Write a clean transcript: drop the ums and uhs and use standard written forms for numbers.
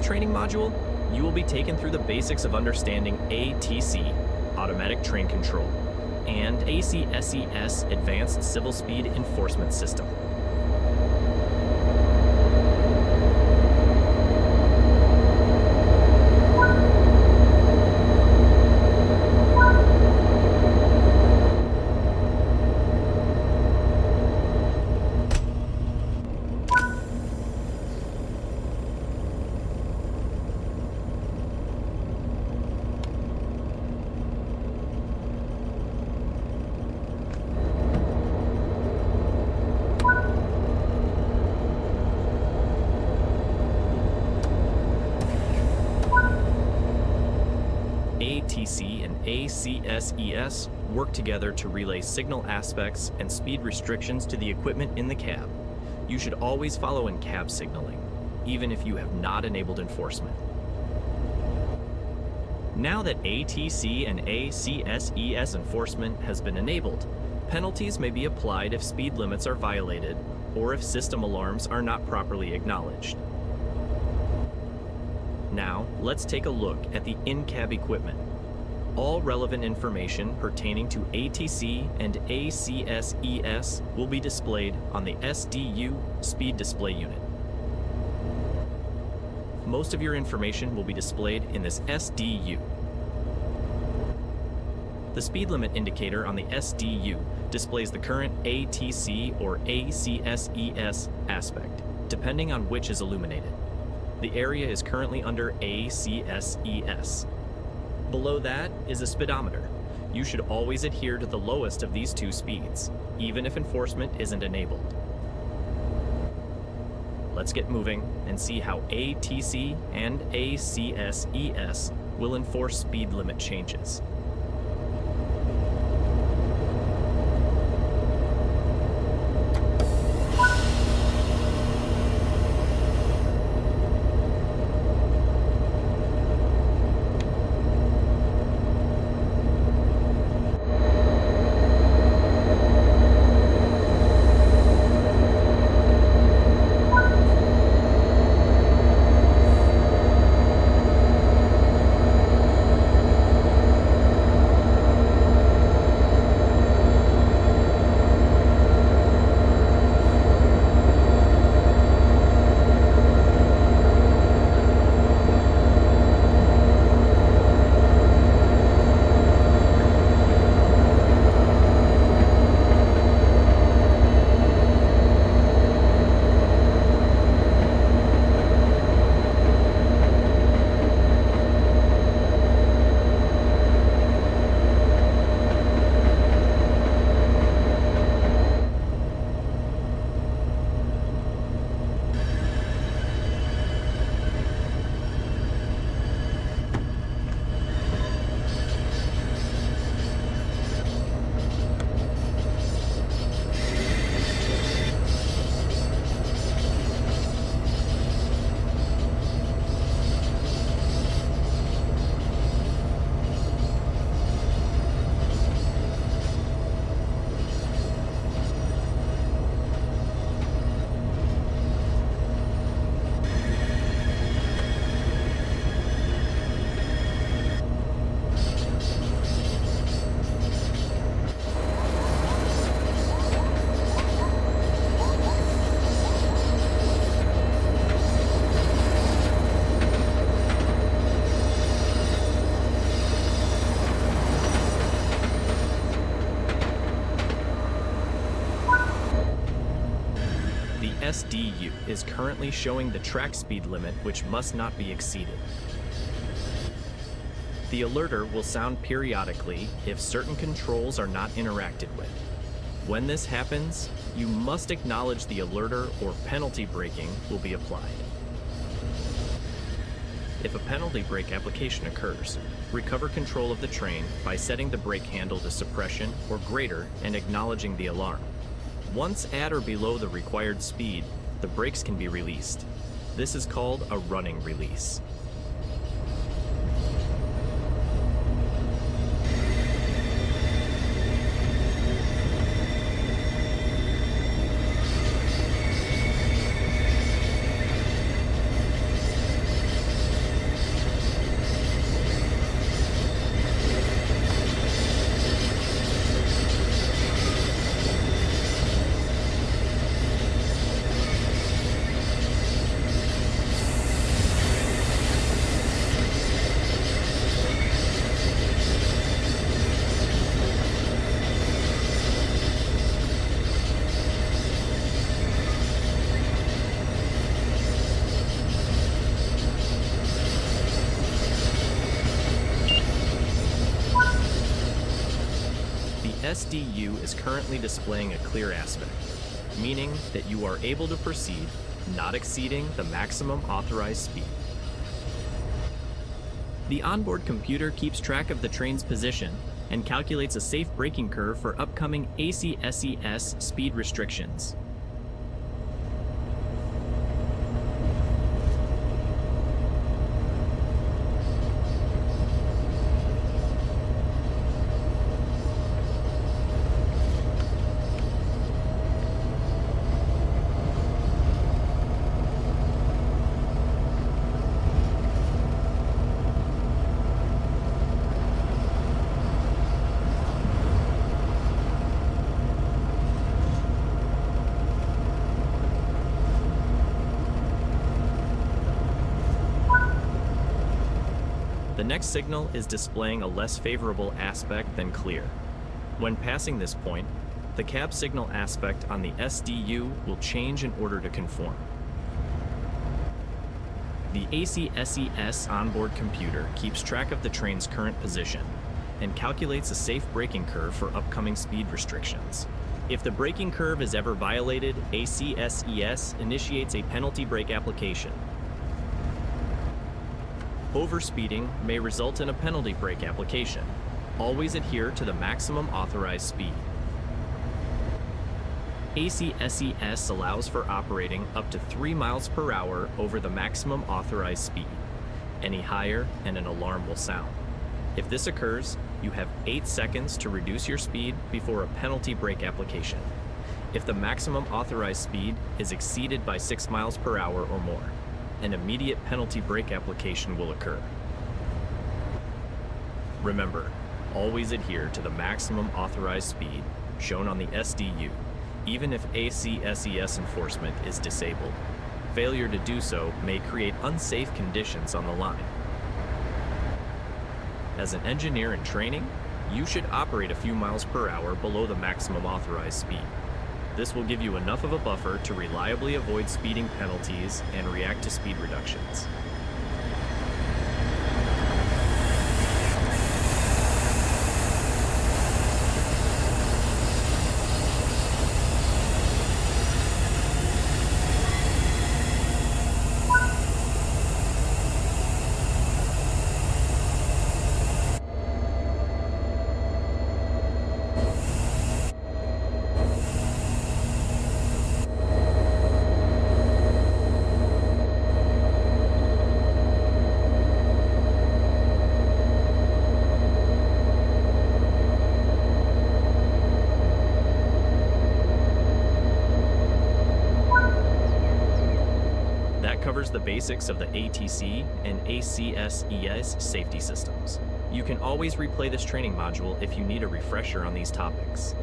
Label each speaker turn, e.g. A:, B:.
A: training module, you will be taken through the basics of understanding ATC, Automatic Train Control, and ACSES, Advanced Civil Speed Enforcement System. ATC and ACSES work together to relay signal aspects and speed restrictions to the equipment in the cab. You should always follow in-cab signaling, even if you have not enabled enforcement. Now that ATC and ACSES enforcement has been enabled, penalties may be applied if speed limits are violated or if system alarms are not properly acknowledged. Now, let's take a look at the in-cab equipment. All relevant information pertaining to ATC and ACSES will be displayed on the SDU Speed Display Unit. Most of your information will be displayed in this SDU. The speed limit indicator on the SDU displays the current ATC or ACSES aspect, depending on which is illuminated. The area is currently under ACSES. Below that is a speedometer. You should always adhere to the lowest of these two speeds, even if enforcement isn't enabled. Let's get moving and see how ATC and ACSES will enforce speed limit changes. SDU is currently showing the track speed limit, which must not be exceeded. The alerter will sound periodically if certain controls are not interacted with. When this happens, you must acknowledge the alerter or penalty braking will be applied. If a penalty brake application occurs, recover control of the train by setting the brake handle to suppression or greater and acknowledging the alarm. Once at or below the required speed, the brakes can be released. This is called a running release. SDU is currently displaying a clear aspect, meaning that you are able to proceed, not exceeding the maximum authorized speed. The onboard computer keeps track of the train's position and calculates a safe braking curve for upcoming ACSES speed restrictions. The next signal is displaying a less favorable aspect than clear. When passing this point, the cab signal aspect on the SDU will change in order to conform. The ACSES onboard computer keeps track of the train's current position and calculates a safe braking curve for upcoming speed restrictions. If the braking curve is ever violated, ACSES initiates a penalty brake application. Overspeeding may result in a penalty brake application. Always adhere to the maximum authorized speed. ACSES allows for operating up to 3 miles per hour over the maximum authorized speed. Any higher and an alarm will sound. If this occurs, you have 8 seconds to reduce your speed before a penalty brake application. If the maximum authorized speed is exceeded by 6 miles per hour or more, an immediate penalty brake application will occur. Remember, always adhere to the maximum authorized speed shown on the SDU, even if ACSES enforcement is disabled. Failure to do so may create unsafe conditions on the line. As an engineer in training, you should operate a few miles per hour below the maximum authorized speed. This will give you enough of a buffer to reliably avoid speeding penalties and react to speed reductions. Covers the basics of the ATC and ACSES safety systems. You can always replay this training module if you need a refresher on these topics.